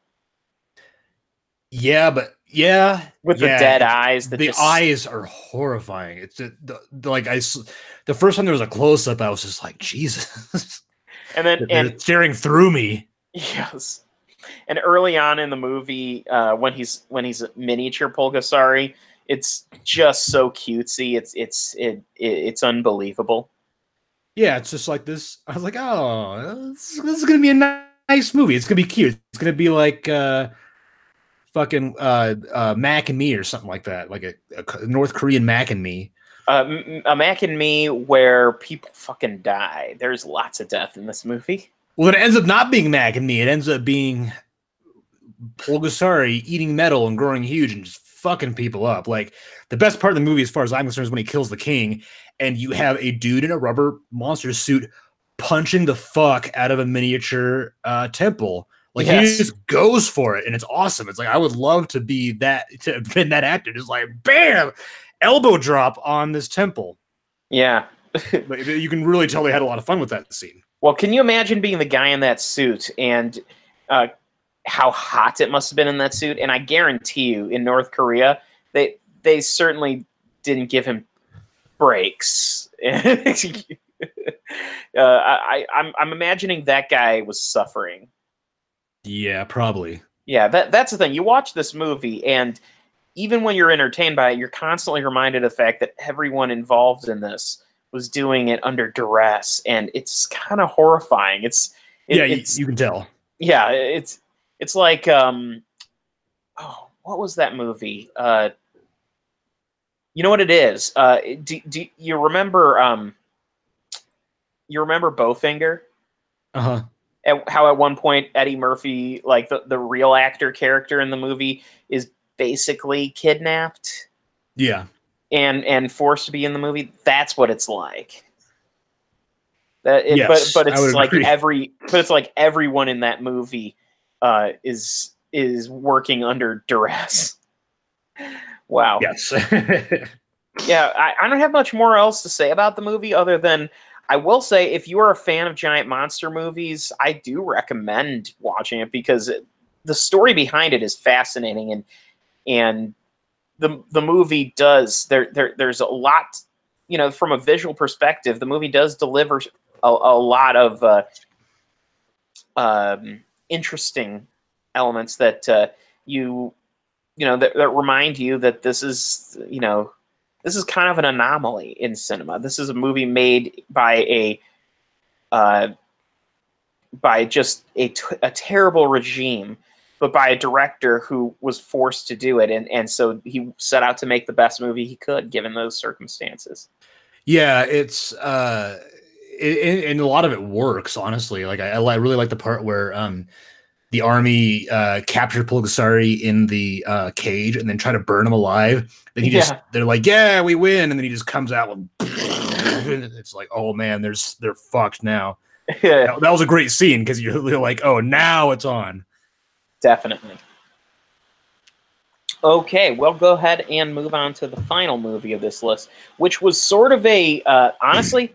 Yeah, but yeah, with the dead eyes. The eyes are horrifying. It's the first time there was a close-up, I was just like, Jesus. And then they're staring through me. Yes. And early on in the movie, when he's miniature Pulgasari, it's just so cutesy. It's unbelievable. Yeah, it's just like this. I was like, oh, this is gonna be a nice movie. It's gonna be cute. It's gonna be like fucking Mac and Me or something like that, like a North Korean Mac and Me. A Mac and Me where people fucking die. There's lots of death in this movie. Well, it ends up not being Mac and Me. It ends up being Pulgasari eating metal and growing huge and just fucking people up. Like, the best part of the movie, as far as I'm concerned, is when he kills the king, and you have a dude in a rubber monster suit punching the fuck out of a miniature temple. Like, yes. He just goes for it, and it's awesome. It's like, I would love to be that, to have been that actor. Just like, bam, elbow drop on this temple. Yeah. But you can really tell they had a lot of fun with that scene. Well, can you imagine being the guy in that suit and how hot it must have been in that suit? And I guarantee you, in North Korea, they certainly didn't give him breaks. I'm imagining that guy was suffering. Yeah, probably. Yeah, that's the thing. You watch this movie, and even when you're entertained by it, you're constantly reminded of the fact that everyone involved in this was doing it under duress, and it's kind of horrifying. It's Yeah, it's you can tell. yeah, it's like oh, what was that movie? You know what it is? Do you remember Bowfinger? Uh-huh. How at one point Eddie Murphy, like the real actor character in the movie, is basically kidnapped Yeah. and forced to be in the movie. That's what it's like. Yes, But I would it's like agree. everyone in that movie is working under duress. Wow. Yes. Yeah, I don't have much more else to say about the movie other than I will say if you are a fan of giant monster movies, I do recommend watching it because the story behind it is fascinating and the movie does there's a lot, you know, from a visual perspective. The movie does deliver a lot of interesting elements that you know that remind you that this is, you know, this is kind of an anomaly in cinema. This is a movie made uh, by just a terrible regime, but by a director who was forced to do it, and so he set out to make the best movie he could given those circumstances. Yeah, it's and a lot of it works, honestly. Like I really like the part where the army captured Pulgasari in the cage and then try to burn him alive. Then Yeah, they're like, yeah, we win, and then he just comes out with it's like, oh man, they're fucked now. That was a great scene because you're like, oh, now it's on. definitely. Okay, well, go ahead and move on to the final movie of this list, which was sort of a honestly,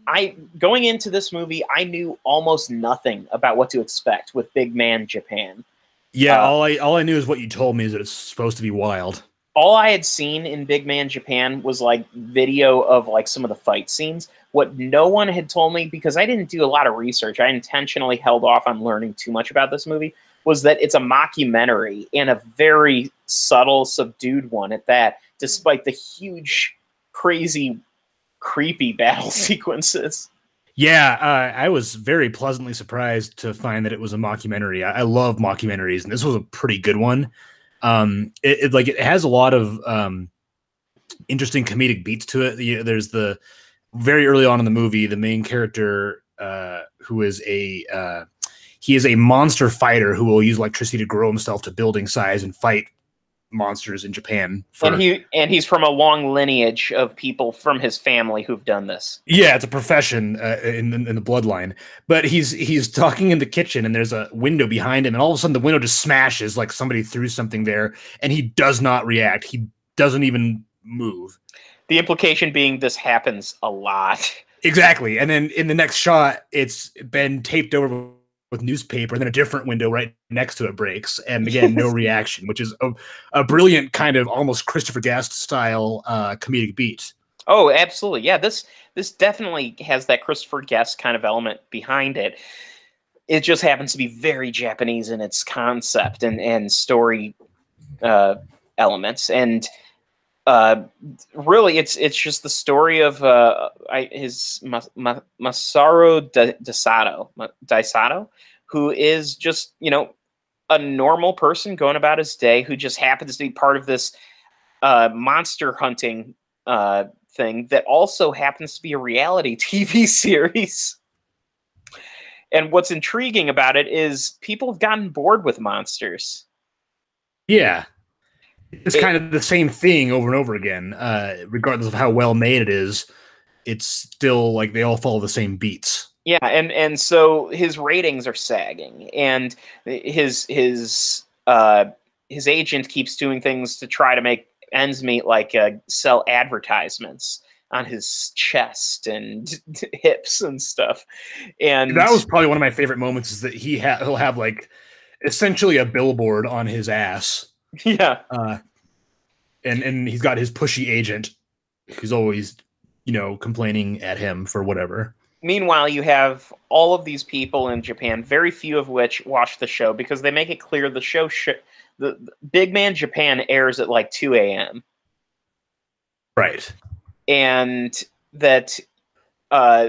I going into this movie, I knew almost nothing about what to expect with Big Man Japan. Yeah, Uh, all I knew is what you told me is that it's supposed to be wild. all I had seen in Big Man Japan was like video of like some of the fight scenes. What no one had told me, because I didn't do a lot of research, I intentionally held off on learning too much about this movie, was that it's a mockumentary and a very subtle, subdued one at that, despite the huge, crazy, creepy battle sequences. Yeah, I was very pleasantly surprised to find that it was a mockumentary. I love mockumentaries, and this was a pretty good one. It has a lot of interesting comedic beats to it. There's the very early on in the movie, the main character who is he is a monster fighter who will use electricity to grow himself to building size and fight monsters in Japan. And he's from a long lineage of people from his family who've done this. Yeah, it's a profession in the bloodline. But he's talking in the kitchen, and there's a window behind him, and all of a sudden the window just smashes like somebody threw something there, and he does not react. He doesn't even move. The implication being this happens a lot. Exactly. And then in the next shot, it's been taped over with newspaper, and then a different window right next to it breaks, and again, no reaction, which is a brilliant kind of almost Christopher Guest style comedic beat. Oh, absolutely. Yeah, this definitely has that Christopher Guest kind of element behind it. It just happens to be very Japanese in its concept and story elements. And really, it's just the story of Masaru Daisato, who is just, you know, a normal person going about his day who just happens to be part of this monster hunting thing that also happens to be a reality TV series. And what's intriguing about it is people have gotten bored with monsters. Yeah. It's kind of the same thing over and over again, regardless of how well made it is. It's still like they all follow the same beats. Yeah, and so his ratings are sagging, and his agent keeps doing things to try to make ends meet, like sell advertisements on his chest and hips and stuff. And that was probably one of my favorite moments is that he'll have like essentially a billboard on his ass. Yeah. And he's got his pushy agent who's always, you know, complaining at him for whatever. Meanwhile, you have all of these people in Japan, very few of which watch the show because they make it clear the the Big Man Japan airs at like 2 a.m. Right. And that uh,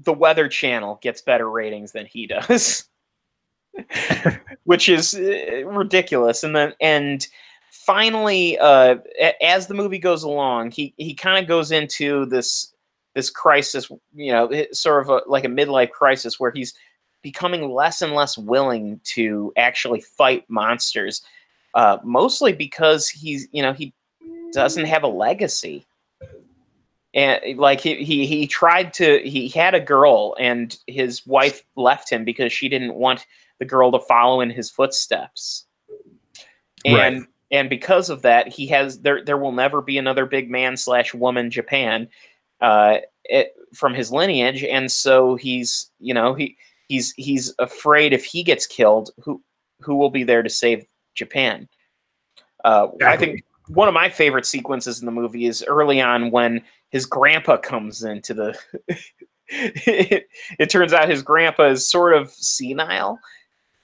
the Weather Channel gets better ratings than he does, which is ridiculous. And finally, as the movie goes along, he kind of goes into this crisis, sort of like a midlife crisis, where he's becoming less and less willing to actually fight monsters, mostly because he doesn't have a legacy. And like he had a girl, and his wife left him because she didn't want the girl to follow in his footsteps. And Right. and because of that, there will never be another big man / woman Japan from his lineage, and so he's afraid if he gets killed, who will be there to save Japan? I think one of my favorite sequences in the movie is early on when his grandpa comes into the. It turns out his grandpa is sort of senile,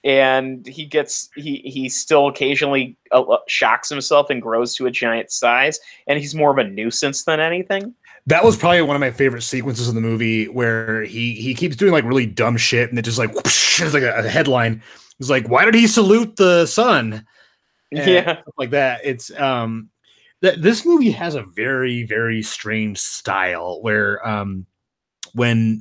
and he still occasionally shocks himself and grows to a giant size, and he's more of a nuisance than anything. That was probably one of my favorite sequences in the movie, where he keeps doing like really dumb shit, and it just like whoosh, it's like a headline. It's like, why did he salute the sun? And Yeah, stuff like that. It's this movie has a very, very strange style where when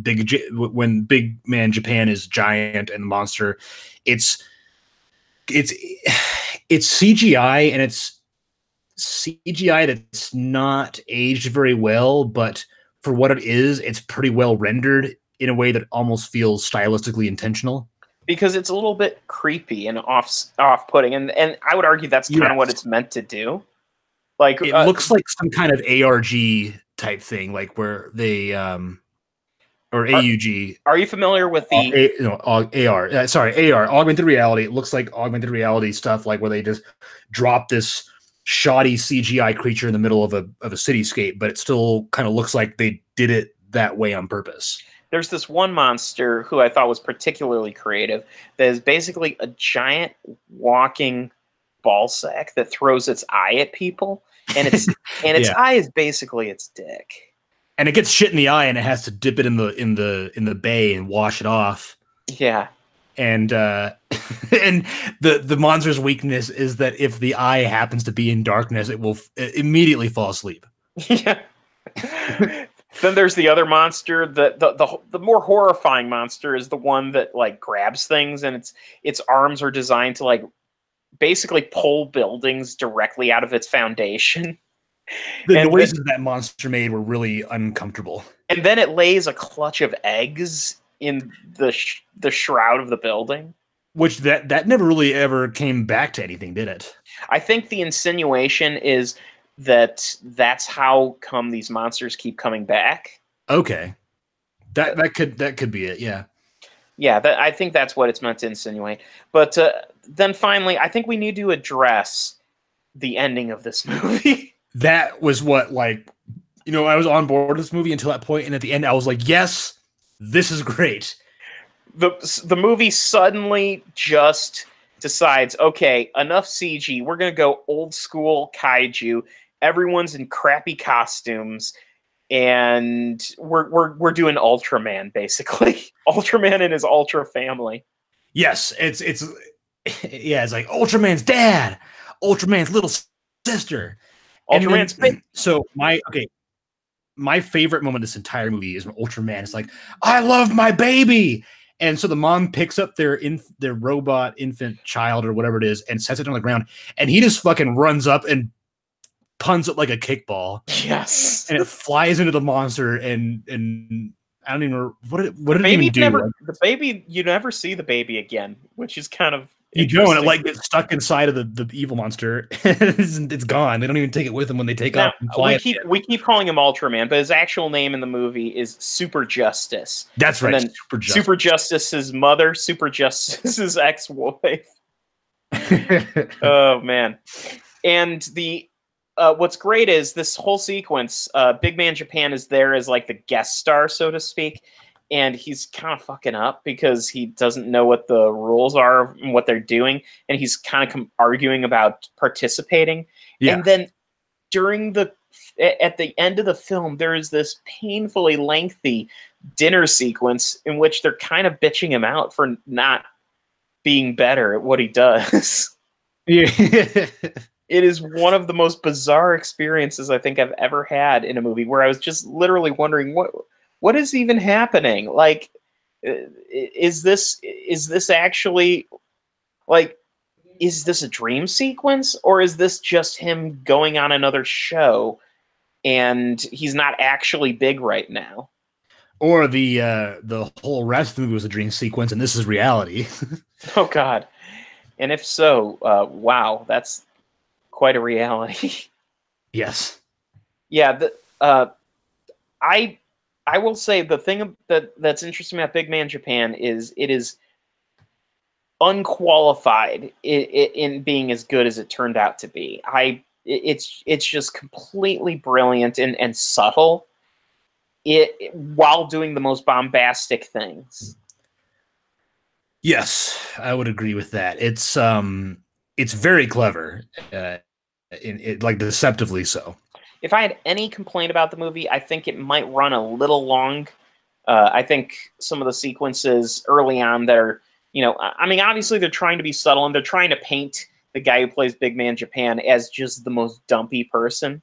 Big Man Japan is giant and monster, it's CGI, and it's CGI that's not aged very well, but for what it is, it's pretty well rendered in a way that almost feels stylistically intentional. because it's a little bit creepy and off-putting, and I would argue that's kind of what it's meant to do. Like it looks like some kind of ARG type thing, like where they or AUG. Are you familiar with the AR? Sorry, AR, augmented reality. It looks like augmented reality stuff, like where they just drop this shoddy CGI creature in the middle of a cityscape, but it still kind of looks like they did it that way on purpose. There's this one monster who I thought was particularly creative that is basically a giant walking ball sack that throws its eye at people, and its eye is basically its dick. And it gets shit in the eye, and it has to dip it in the bay and wash it off. Yeah. And and the monster's weakness is that if the eye happens to be in darkness, it will immediately fall asleep. Yeah. Then there's the other monster. The more horrifying monster is the one that like grabs things, and its arms are designed to like basically pull buildings directly out of its foundation. The noises that monster made were really uncomfortable. And then it lays a clutch of eggs in the shroud of the building. Which that never really ever came back to anything, did it? I think the insinuation is that's how come these monsters keep coming back. Okay, that could be it. Yeah, yeah. I think that's what it's meant to insinuate. But then finally, I think we need to address the ending of this movie. That was what, like, I was on board with this movie until that point, and at the end, I was like, yes, this is great. The movie suddenly just decides, okay, enough CG. We're gonna go old school kaiju. Everyone's in crappy costumes, and we're doing Ultraman, basically. Ultraman and his Ultra family. Yes, it's like Ultraman's dad, Ultraman's little sister, Ultraman's big. So my favorite moment of this entire movie is when Ultraman is like, "I love my baby." And so the mom picks up their robot infant child or whatever it is and sets it on the ground, and he just fucking runs up and punts it like a kickball. Yes, and it flies into the monster, and I don't even know what did it even do. The baby, you never see the baby again, which is kind of you go, and it like gets stuck inside of the evil monster. It's gone. They don't even take it with them when they take off and fly. We keep calling him Ultraman, but his actual name in the movie is Super Justice. That's right. And then Super Justice's mother, Super Justice's ex-wife. Oh man. And the what's great is this whole sequence, Big Man Japan is there as like the guest star, so to speak. And he's kind of fucking up because he doesn't know what the rules are and what they're doing. And he's kind of arguing about participating. Yeah. And then during the at the end of the film, there is this painfully lengthy dinner sequence in which they're kind of bitching him out for not being better at what he does. Yeah. It is one of the most bizarre experiences I think I've ever had in a movie, where I was just literally wondering what is even happening? Like, is this actually, like, is this a dream sequence, or is this just him going on another show and he's not actually big right now? Or the whole rest of the movie was a dream sequence, and this is reality. Oh God! And if so, wow, that's quite a reality. Yes. Yeah, I I will say the thing that's interesting about Big Man Japan is it is unqualified in being as good as it turned out to be. It's just completely brilliant and subtle. While doing the most bombastic things. Yes, I would agree with that. It's very clever, in it, like deceptively so. If I had any complaint about the movie, I think it might run a little long. I think some of the sequences early on that are, I mean, obviously they're trying to be subtle and they're trying to paint the guy who plays Big Man Japan as just the most dumpy person.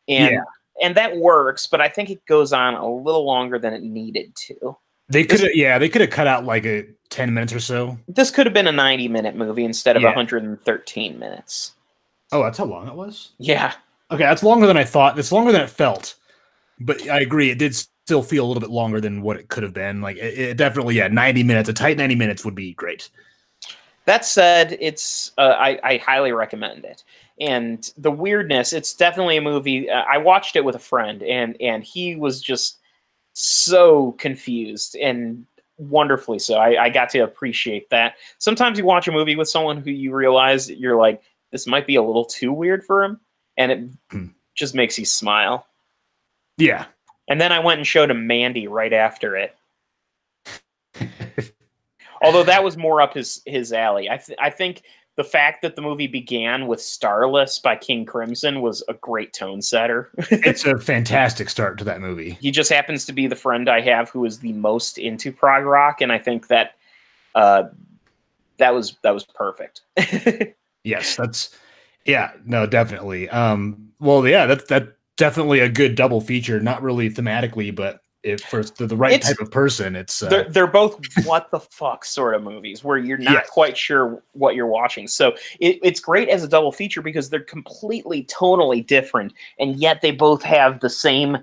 And that works, but I think it goes on a little longer than it needed to. They could have cut out like 10 minutes or so. This could have been a 90-minute movie instead of 113 minutes. Oh, that's how long it was? Yeah. Okay, that's longer than I thought. It's longer than it felt. But I agree, it did still feel a little bit longer than what it could have been. Like, it definitely, 90 minutes. A tight 90 minutes would be great. That said, it's I highly recommend it. And the weirdness, it's definitely a movie. I watched it with a friend, and he was just so confused, and wonderfully so. I got to appreciate that. Sometimes you watch a movie with someone who you realize you're like, this might be a little too weird for him, and it just makes you smile. Yeah. And then I went and showed him Mandy right after it. Although that was more up his alley. I think the fact that the movie began with Starless by King Crimson was a great tone setter. It's a fantastic start to that movie. He just happens to be the friend I have who is the most into prog rock, and I think that that was perfect. Yes, definitely. That's definitely a good double feature. Not really thematically, but for the right type of person, it's they're both what the fuck sort of movies where you're not quite sure what you're watching. So it's great as a double feature because they're completely tonally different, and yet they both have the same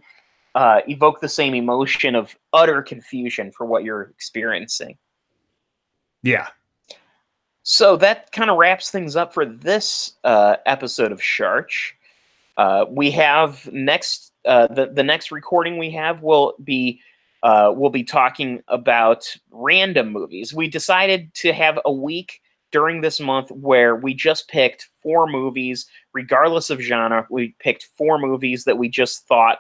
evoke the same emotion of utter confusion for what you're experiencing. Yeah. So that kind of wraps things up for this episode of Sharch. We have the next recording we have will be talking about random movies. We decided to have a week during this month where we just picked 4 movies, regardless of genre. We picked 4 movies that we just thought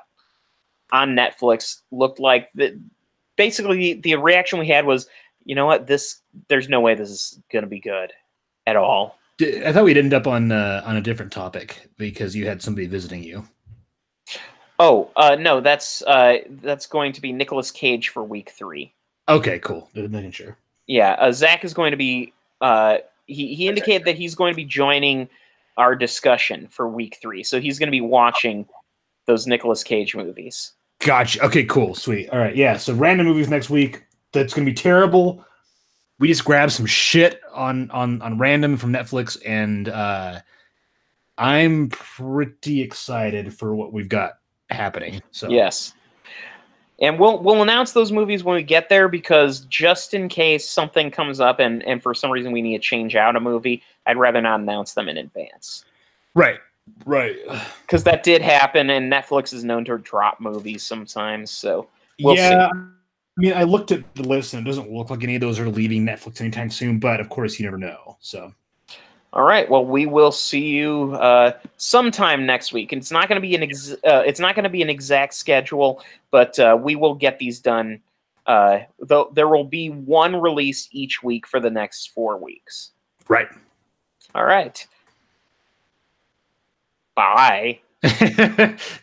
on Netflix looked like basically the reaction we had was, you know what, there's no way this is going to be good at all. I thought we'd end up on a different topic because you had somebody visiting you. Oh, no, that's going to be Nicolas Cage for week 3. Okay, cool. Making sure. Yeah, Zach is going to be. He indicated that he's going to be joining our discussion for week 3, so he's going to be watching those Nicolas Cage movies. Gotcha. Okay, cool, sweet. All right, yeah. So random movies next week. That's going to be terrible. We just grabbed some shit on random from Netflix, and I'm pretty excited for what we've got happening. So yes, and we'll announce those movies when we get there, because just in case something comes up and for some reason we need to change out a movie, I'd rather not announce them in advance. Right. Because that did happen, and Netflix is known to drop movies sometimes. So we'll see. I mean, I looked at the list, and it doesn't look like any of those are leaving Netflix anytime soon. But of course, you never know. So. All right. Well, we will see you sometime next week. It's not going to be an exact schedule, but we will get these done. Though there will be one release each week for the next 4 weeks. Right. All right. Bye.